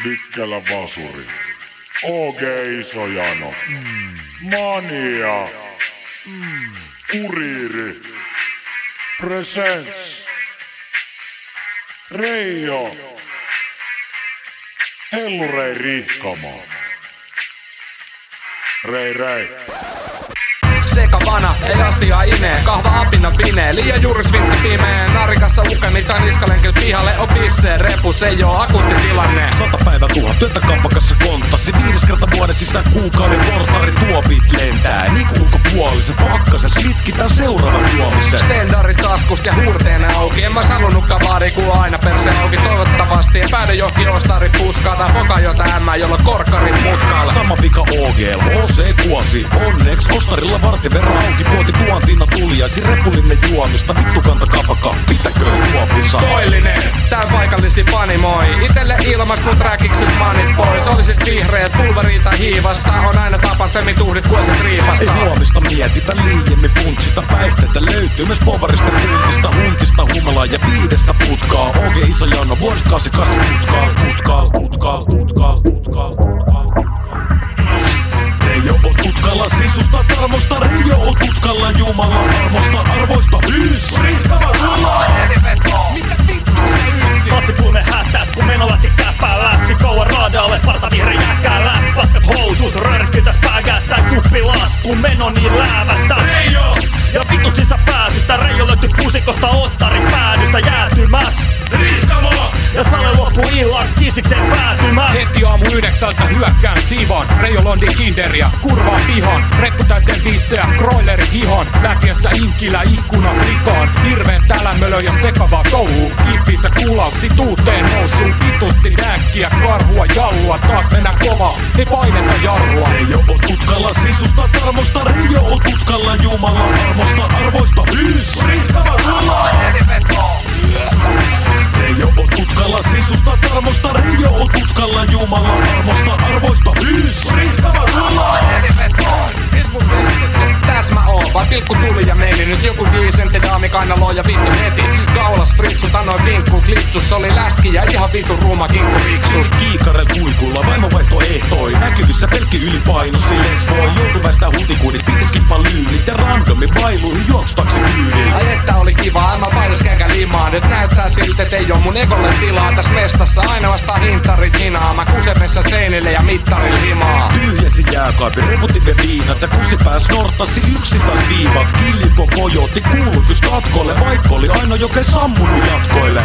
Vikkelä Vasuri, OG Isojano, Mania, Kuriiri, Presents, Reijo, Hellurei Rihkamo, Rei. Sekavana, ei asiaa inee, kahva apina vinee, liian juuris vintti pimee, narikassa ukeni tai niskalenkil pihalle on pissee, repus ei oo akuutti tilanne. 100 päivää tuhat työtä kampakassa kontassi, 5 kertaa vuoden sisään kuukauden portaari tuopit lentää, niinku ulkopuoliset pakkases litkitään seuraavan juomisen. Stendarit taskust ja huurteena auki, en mä halunnutkaan vaari kuulla aina perse auki, toivottavasti en päädy johonkin ostari puskaa tai poka jota ämmää, jolla korkkarit mutkalla. Sama vika OGL, HC kuosi, onneks ostarilla vartin verran auki, puoti tuontina tuliaisi, repullinen juomista, vittu kanta kapaka, pitäköön tuopissa. Toillinen, tää paikallisi panimoi, itelle ilmast mut räkikset manit pois, olisit vihreät, pulveri tai hiivasta, on aina tapa semituhdit kuosit riipasta. Ei huomista mietitä, liiemmin funtsita, päihteitä löytyy myös povarista, puntista, huntista, humalaa ja 5 putkaa. OG Isojano, vuodesta 88 putkaa. Reijo on tutkalla sisusta tarmosta, Reijo on tutkalla Jumalan armosta, arvoista hiis! Rihkava rullaa! Mitä vittu se yksin? Klassikuinen hätäst, kun meno lähti käppää lähti kauan radalle, parta vihreä jäkkää lähti, paskat housuus, rörkkytäs pääkästä, kuppi lasku, meno niin läävästä. Reijo! Ja vitut sisä pääsystä, Reijo löytyi pusikosta ostarin päädystä jäätymäs. Rihkamo! Ja sale loppuu illaks kisikseen päätymäs. Heti aamu 9 hyökkään siivon, Reijo Londin kinderia, kurvaa pihon, reppu täyteen bissejä, broilerit hihon, lätiessä inkilä ikkunan rikoon, hirveen tälämölö ja sekavaa touhuu, kippissä kuulaus situuteen noussuu, vitusti däkkiä, karhua, jallua, taas mennään kova, ei paineta jarrua. Reijo on tutkalla sisusta tarmosta, Reijo on tutkalla Jumalan armosta, arvoista hiis! Rihkava rullaa! Reijo on tutkalla sisusta tarmosta, Reijo on tutkalla Jumalan armosta, arvoista hiis! Rihkava rullaa! Täs mä oon, vaan pilkku tuli ja meili nyt joku diisentti daami kainaloo ja vittu heti. Kaulas fritsut annoin vinkku, klitsus oli läski ja ihan vitun ruuma kinkku riksus. Kiikarel kuikulla, vaimovaihtoehtoi, näkyvissä pelkki ylipainosi lesboi, joutu väistää hutikuudit, piti skippa lyylit ja randomi bailuihin juoksutaksi kyydillä. Ai että oli kiva, mä painas känkä limaa, nyt näyttää siltä, et ei oo mun ekolle tilaa. Täs mestassa aina vastaan hintarit hinaa, mä kusemessa seinille ja mittaril himaa. Tyhjäsi jääkaapin, reputin viinat ja kusipää snorttasi yksin taas viivat. Killiko kojotti kuulutys katkolle, vaikka oli aina jokin sammunut jatkoille.